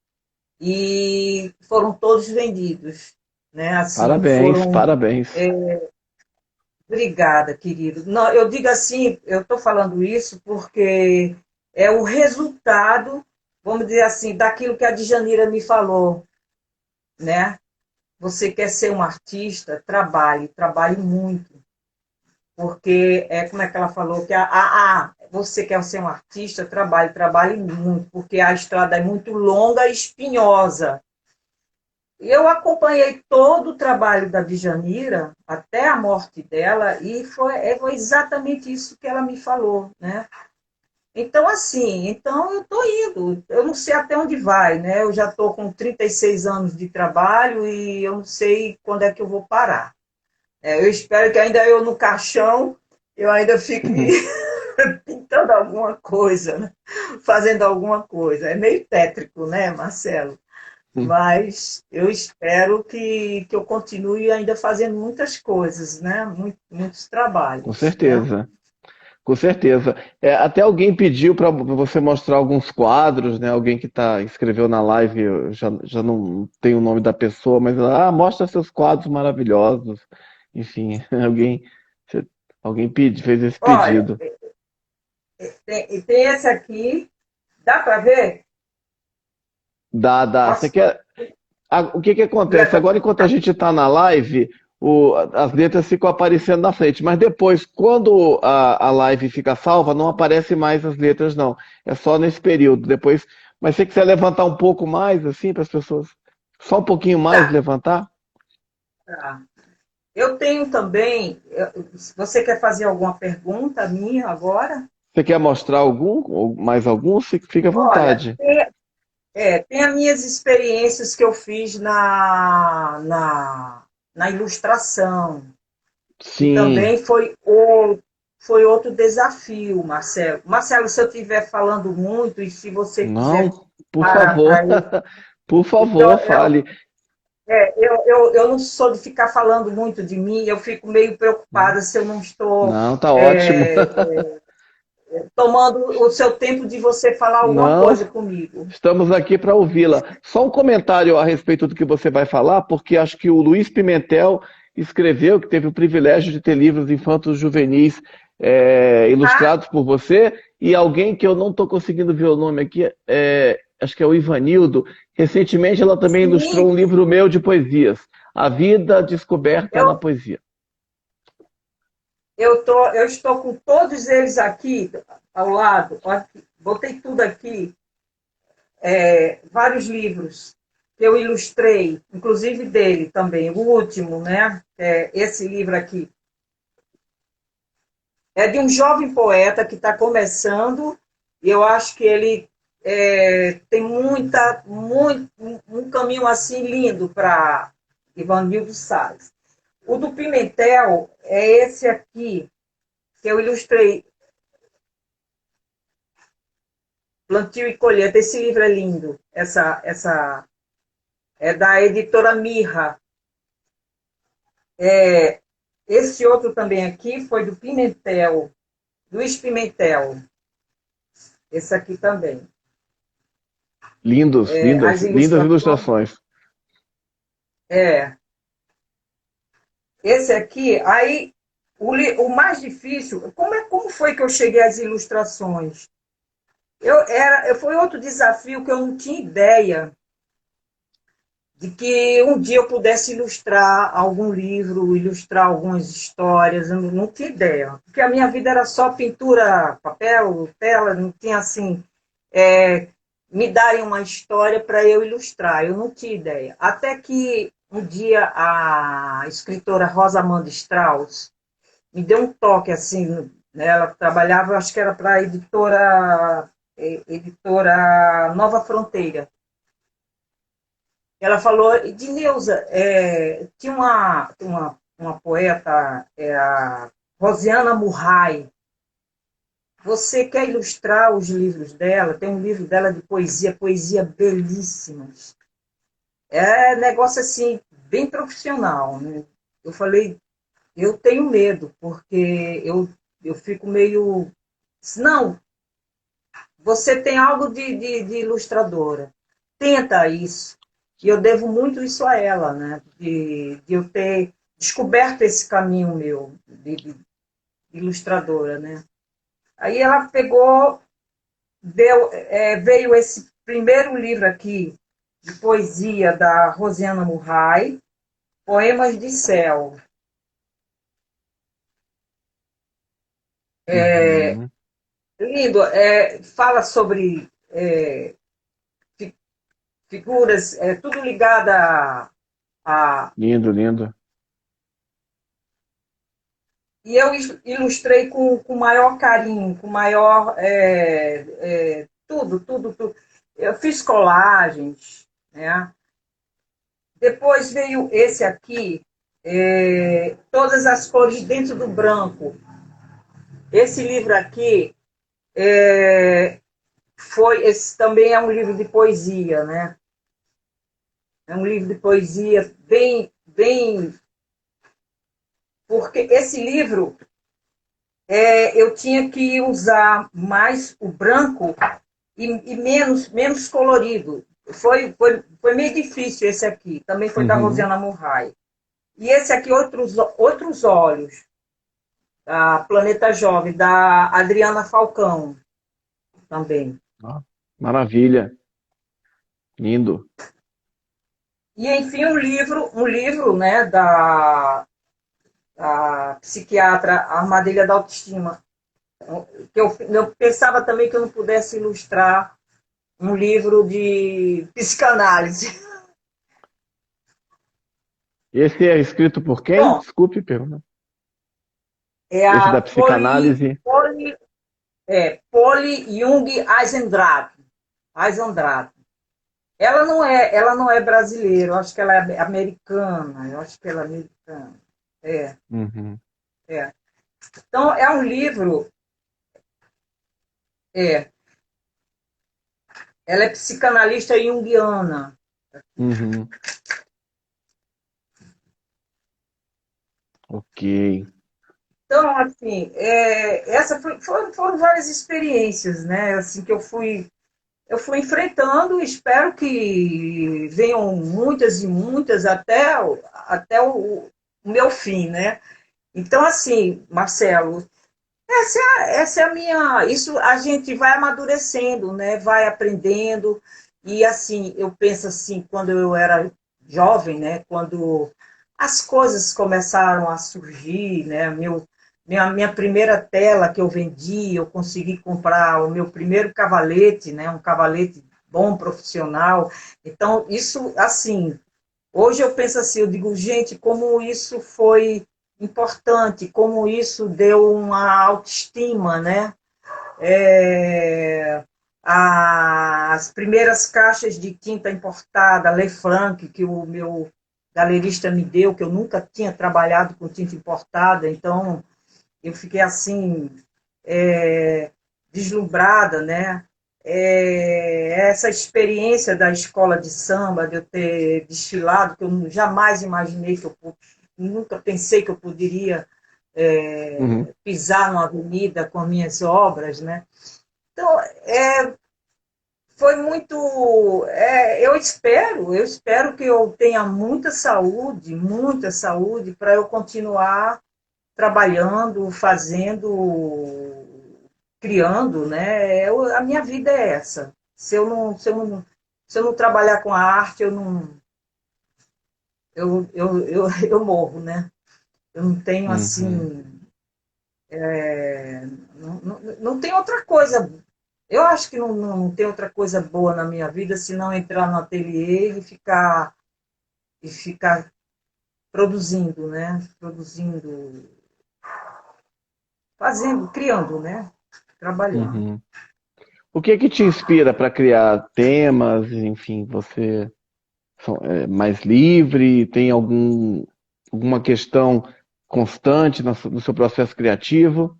E foram todos vendidos. Né? Assim, Parabéns, parabéns. Obrigada, querido. Não, eu digo assim, eu estou falando isso porque é o resultado, vamos dizer assim, daquilo que a Djanira me falou, né? Você quer ser um artista, trabalhe muito. Porque, como é que ela falou? Que você quer ser um artista, trabalhe muito, porque a estrada é muito longa e espinhosa. E eu acompanhei todo o trabalho da Djanira, até a morte dela, e foi exatamente isso que ela me falou, né? Então, assim, eu estou indo, eu não sei até onde vai, né? Eu já estou com 36 anos de trabalho e eu não sei quando é que eu vou parar. Eu espero que ainda eu no caixão, eu ainda fique pintando alguma coisa, né? Fazendo alguma coisa. É meio tétrico, né, Marcelo? Mas eu espero que eu continue ainda fazendo muitas coisas, né? Muitos Com trabalhos, né? certeza. Com certeza. Até alguém pediu para você mostrar alguns quadros, né? Alguém que escreveu na live, eu já não tenho o nome da pessoa, mas mostra seus quadros maravilhosos. Enfim, alguém fez esse Olha, pedido. tem esse aqui, dá para ver? Dá. Você Posso- quer? O que que acontece? Agora, enquanto a gente está na live, as letras ficam aparecendo na frente, mas depois, quando a live fica salva, não aparece mais as letras, não. É só nesse período. Depois, mas se você quiser levantar um pouco mais, assim, para as pessoas, só um pouquinho mais Tá, levantar? tá. Eu tenho também. Você quer fazer alguma pergunta minha agora? Você quer mostrar algum, ou mais algum? Fica à Olha, vontade. tem as minhas experiências que eu fiz na ilustração, que Sim. também foi outro desafio, Marcelo. Marcelo, se eu estiver falando muito e se você quiser Não, por parar favor. para eu. Por favor, Então, fale. eu não sou de ficar falando muito de mim, eu fico meio preocupada se eu não estou Não, tá ótimo. é, tomando o seu tempo de você falar alguma coisa Não. comigo. Estamos aqui para ouvi-la. Só um comentário a respeito do que você vai falar, porque acho que o Luiz Pimentel escreveu que teve o privilégio de ter livros infantos juvenis Ah, ilustrados por você, e alguém que eu não estou conseguindo ver o nome aqui, acho que é o Ivanildo. Recentemente ela também ilustrou sim, um livro meu de poesias, A Vida Descoberta na eu, Poesia. eu estou com todos eles aqui ao lado. Botei tudo aqui, vários livros que eu ilustrei, inclusive dele também, o último, né? Esse livro aqui. É de um jovem poeta que está começando, e eu acho que ele tem um caminho assim lindo para Ivanildo Salles. O do Pimentel é esse aqui, que eu ilustrei, Plantio e Colheita. Esse livro é lindo. Essa é da editora Mirra. Esse outro também aqui foi do Pimentel, Luiz Pimentel. Esse aqui também. Lindas, As lindas ilustrações. ilustrações. É, esse aqui, aí o mais difícil, como foi que eu cheguei às ilustrações? Foi outro desafio que eu não tinha ideia de que um dia eu pudesse ilustrar algum livro, ilustrar algumas histórias, eu não tinha ideia, porque a minha vida era só pintura, papel, tela, não tinha assim, me darem uma história para eu ilustrar, eu não tinha ideia. Até que um dia a escritora Rosamanda Strauss me deu um toque assim, né? Ela trabalhava, acho que era para a editora Nova Fronteira. Ela falou, Edneuza, tinha uma poeta, a Rosiana Murray. Você quer ilustrar os livros dela? Tem um livro dela de poesia belíssimas. É negócio assim, bem profissional, né? Eu falei, eu tenho medo, porque eu fico meio. Não, você tem algo de ilustradora. Tenta isso. E eu devo muito isso a ela, né? De eu ter descoberto esse caminho meu de ilustradora, né? Aí ela pegou, veio esse primeiro livro aqui de poesia da Rosiana Murray, Poemas de Céu. Uhum. Lindo, fala sobre figuras, tudo ligado a. Lindo, lindo. E eu ilustrei com maior carinho, com maior. Tudo. Eu fiz colagens, né? Depois veio esse aqui, Todas as cores dentro do branco. Esse livro aqui esse também é um livro de poesia, né? É um livro de poesia bem, porque esse livro eu tinha que usar mais o branco e menos colorido. Foi meio difícil esse aqui. Também foi da Uhum. Rosiana Murray. E esse aqui, Outros Olhos, da Planeta Jovem, da Adriana Falcão, também. Ah, maravilha. Lindo. E, enfim, um livro, né, da psiquiatra Armadilha da Autoestima, que eu pensava também que eu não pudesse ilustrar um livro de psicanálise. Esse é escrito por quem? Bom, Desculpe, pergunta. é Esse a da psicanálise. Polly Jung Eisendrath. Ela não é brasileira, eu acho que ela é americana, eu acho que ela é americana. É, Uhum. é. Então, é um livro, é, ela é psicanalista junguiana. Uhum. Ok. Então, assim, foram várias experiências, né? Assim, que eu fui enfrentando e espero que venham muitas e muitas até o meu fim, né? Então, assim, Marcelo, essa é a minha. Isso a gente vai amadurecendo, né? Vai aprendendo. E assim, eu penso assim, quando eu era jovem, né? Quando as coisas começaram a surgir, né? Minha primeira tela que eu vendi, eu consegui comprar o meu primeiro cavalete, né? Um cavalete bom, profissional. Então, isso, assim, hoje eu penso assim, eu digo, gente, como isso foi importante, como isso deu uma autoestima, né? É, as primeiras caixas de tinta importada, Le Franc, que o meu galerista me deu, que eu nunca tinha trabalhado com tinta importada, então eu fiquei assim, deslumbrada, né? Essa experiência da escola de samba, de eu ter desfilado, que eu jamais imaginei nunca pensei que eu poderia Uhum. pisar numa avenida com minhas obras, né? Então, foi muito. Eu espero que eu tenha muita saúde para eu continuar trabalhando, fazendo, criando, né? A minha vida é essa. Se eu não trabalhar com a arte, eu morro, né? Eu não tenho Uhum. assim, não tem outra coisa. Eu acho que não tem outra coisa boa na minha vida senão entrar no ateliê e ficar produzindo, né? Produzindo, fazendo, criando, né? Trabalhando. Uhum. O que é que te inspira para criar temas? Enfim, você é mais livre? Tem alguma questão constante no seu processo criativo?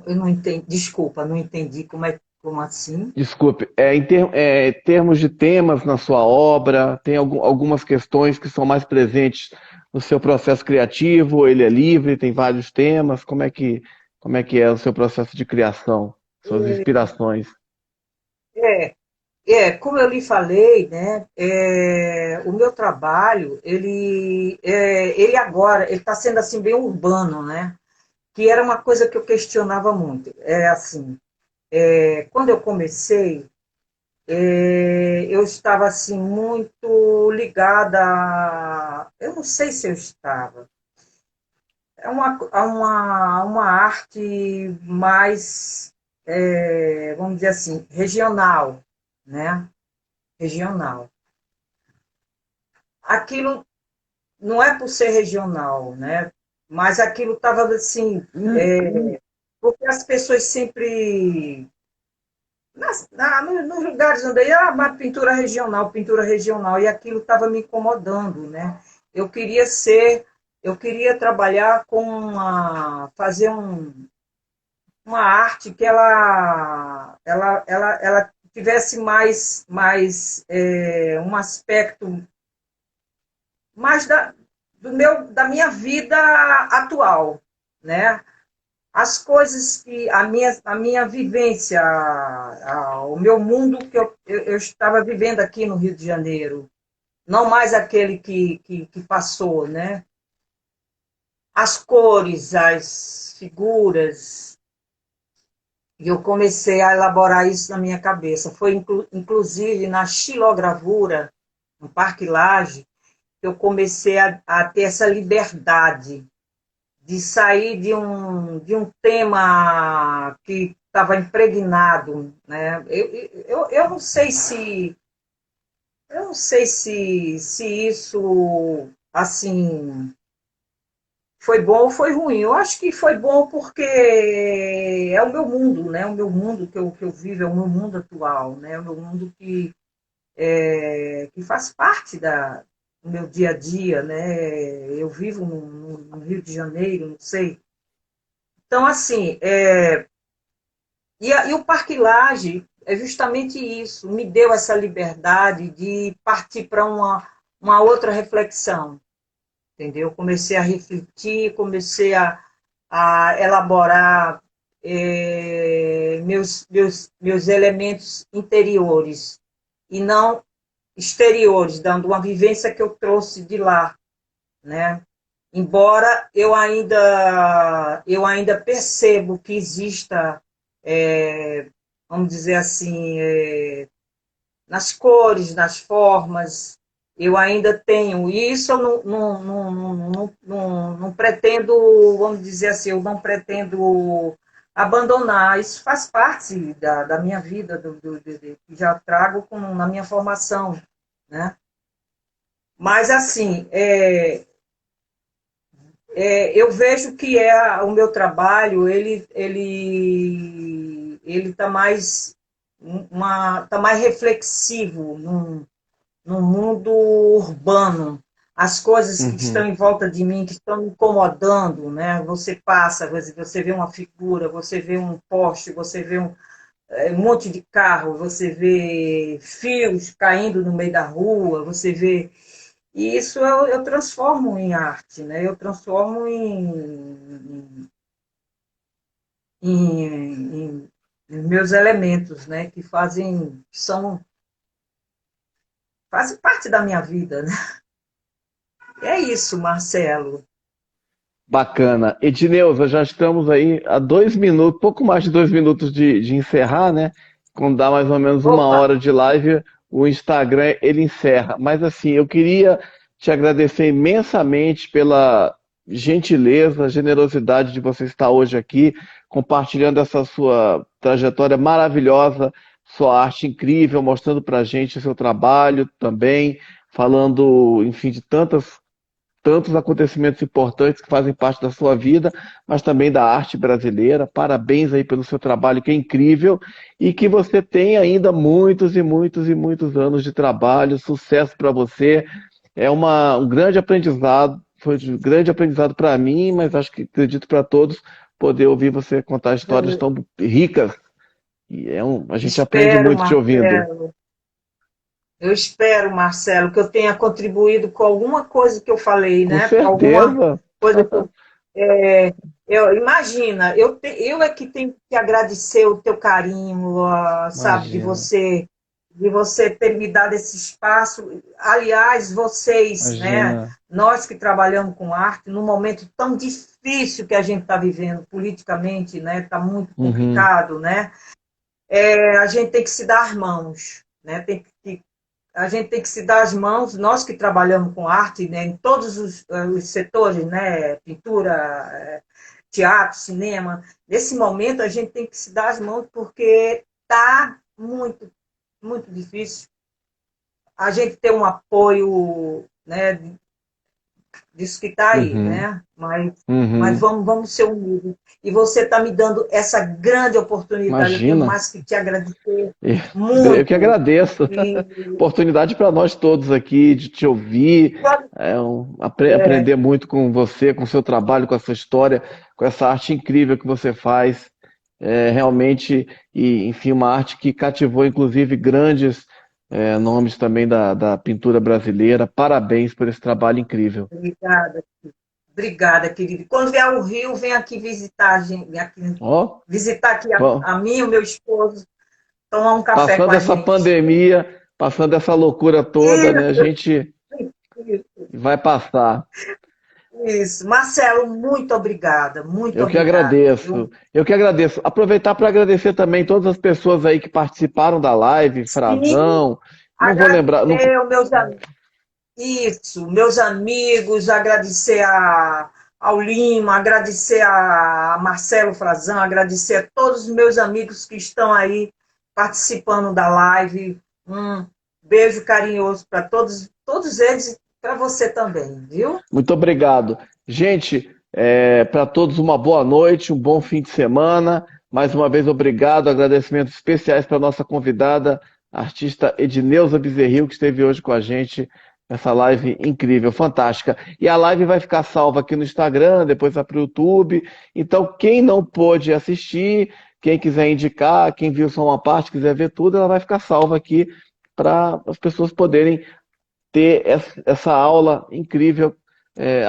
Eu não entendi, desculpa, não entendi como assim. Desculpe, termos de temas na sua obra, tem algumas questões que são mais presentes no seu processo criativo? Ele é livre, tem vários temas? Como é que é o seu processo de criação, suas inspirações? É, como eu lhe falei, né, o meu trabalho, ele agora, ele está sendo assim bem urbano, né, que era uma coisa que eu questionava muito. Assim, quando eu comecei, eu estava assim muito ligada, eu não sei se eu estava, a uma arte mais, vamos dizer assim, regional, né? Regional. Aquilo não é por ser regional, né? Mas aquilo estava assim, porque as pessoas sempre nos lugares onde eu ia, pintura regional, e aquilo estava me incomodando, né? Eu queria eu queria trabalhar fazer uma arte que ela tivesse um aspecto mais da minha vida atual, né? As coisas a minha vivência, o meu mundo que eu estava vivendo aqui no Rio de Janeiro, não mais aquele que passou, né? As cores, as figuras, e eu comecei a elaborar isso na minha cabeça. Foi, inclusive, na xilogravura, no Parque Lage, que eu comecei a ter essa liberdade de sair de um tema que estava impregnado, né? Eu não sei se isso assim foi bom ou foi ruim. Eu acho que foi bom porque é o meu mundo, né? O meu mundo que eu vivo, é o meu mundo atual, né? É o meu mundo que faz parte do meu dia a dia, né? Eu vivo no Rio de Janeiro, não sei. Então, assim, e o Parque Lage é justamente isso, me deu essa liberdade de partir para uma outra reflexão, entendeu? Comecei a refletir, comecei a elaborar meus elementos interiores e não exteriores, dando uma vivência que eu trouxe de lá, né? Embora eu ainda percebo que exista, vamos dizer assim, nas cores, nas formas, eu ainda tenho isso, eu não pretendo, vamos dizer assim, eu não pretendo abandonar, isso faz parte da minha vida, que já trago na minha formação, né? Mas, assim, eu vejo que o meu trabalho, ele tá mais reflexivo no mundo urbano. As coisas que estão Uhum. em volta de mim, que estão me incomodando, né? Você passa, você vê uma figura, você vê um poste, você vê um monte de carro, você vê fios caindo no meio da rua, você vê. E isso eu transformo em arte, né? Eu transformo em meus elementos, né? Fazem parte da minha vida, né? É isso, Marcelo. Bacana. Edneuza, já estamos aí a 2 minutos, pouco mais de 2 minutos de encerrar, né? Quando dá mais ou menos uma Opa, hora de live, o Instagram ele encerra. Mas assim, eu queria te agradecer imensamente pela gentileza, generosidade de você estar hoje aqui, compartilhando essa sua trajetória maravilhosa, sua arte incrível, mostrando pra gente o seu trabalho também, falando, enfim, de tantos acontecimentos importantes que fazem parte da sua vida, mas também da arte brasileira. Parabéns aí pelo seu trabalho, que é incrível, e que você tenha ainda muitos e muitos e muitos anos de trabalho. Sucesso para você. É um grande aprendizado, foi um grande aprendizado para mim, mas acho que acredito para todos poder ouvir você contar histórias eu tão ricas. E a gente aprende espero, muito te ouvindo. Marcelo. Eu espero, Marcelo, que eu tenha contribuído com alguma coisa que eu falei, Com né? Alguma certeza. coisa que imagina, eu é que tenho que agradecer o teu carinho, sabe, Imagina, de você ter me dado esse espaço. Aliás, vocês, né? imagina. Nós que trabalhamos com arte, num momento tão difícil que a gente está vivendo politicamente, né? Está muito Uhum, complicado, né? A gente tem que se dar as mãos, né? A gente tem que se dar as mãos, nós que trabalhamos com arte, né, em todos os setores, né, pintura, teatro, cinema, nesse momento a gente tem que se dar as mãos porque está muito, muito difícil. A gente ter um apoio, né, Disso que está aí, Uhum, né? Mas uhum. vamos ser unidos. E você está me dando essa grande oportunidade. Eu tenho Imagina. mais que te agradecer Eu que muito. agradeço. E, Oportunidade para nós todos aqui de te ouvir, é, aprender muito com você, com o seu trabalho, com a sua história, com essa arte incrível que você faz. Realmente, e, enfim, uma arte que cativou, inclusive, grandes nomes também da pintura brasileira. Parabéns por esse trabalho incrível. obrigada, obrigada, querido. Quando vier ao Rio, vem aqui visitar a gente, vem aqui, Ó, visitar aqui ó, a mim e o meu esposo, tomar um café com passando a essa gente. pandemia, passando essa loucura toda, né? A Isso, gente vai passar. isso. Marcelo, muito obrigada, muito Eu que obrigada, viu? agradeço. Eu que agradeço. Aproveitar para agradecer também todas as pessoas aí que participaram da live, Sim, Frazão. Não vou lembrar. Não... agradecer aos meus amigos. Isso, meus amigos, agradecer ao Lima, agradecer a Marcelo Frazão, agradecer a todos os meus amigos que estão aí participando da live. Um beijo carinhoso para todos eles e para você também, viu? Muito obrigado. Gente, para todos uma boa noite, um bom fim de semana. Mais uma vez, obrigado. Agradecimentos especiais para a nossa convidada, a artista Edneuza Bezerril, que esteve hoje com a gente nessa live incrível, fantástica. E a live vai ficar salva aqui no Instagram, depois vai para o YouTube. Então, quem não pôde assistir, quem quiser indicar, quem viu só uma parte, quiser ver tudo, ela vai ficar salva aqui para as pessoas poderem ter essa aula incrível,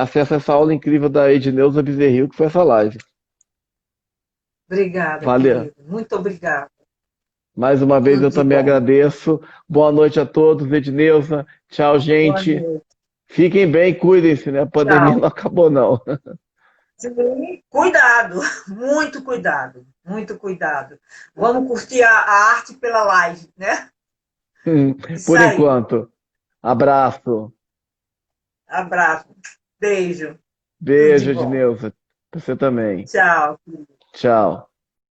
acesso a essa aula incrível da Edneuza Bezerril, que foi essa live. Obrigada, Valeu. querido. Muito obrigada. Mais uma vez Tudo eu de também bom. agradeço. Boa noite a todos, Edneuza. Tchau, Boa gente. noite. Fiquem bem, cuidem-se, né? A pandemia Tchau. não acabou, não. Sim, cuidado, muito cuidado, muito cuidado. Vamos curtir a arte pela live, né? Isso Por aí. enquanto. Abraço. Abraço, beijo, tudo de Beijo, bom. Edneuza. Você também. Tchau. Tchau.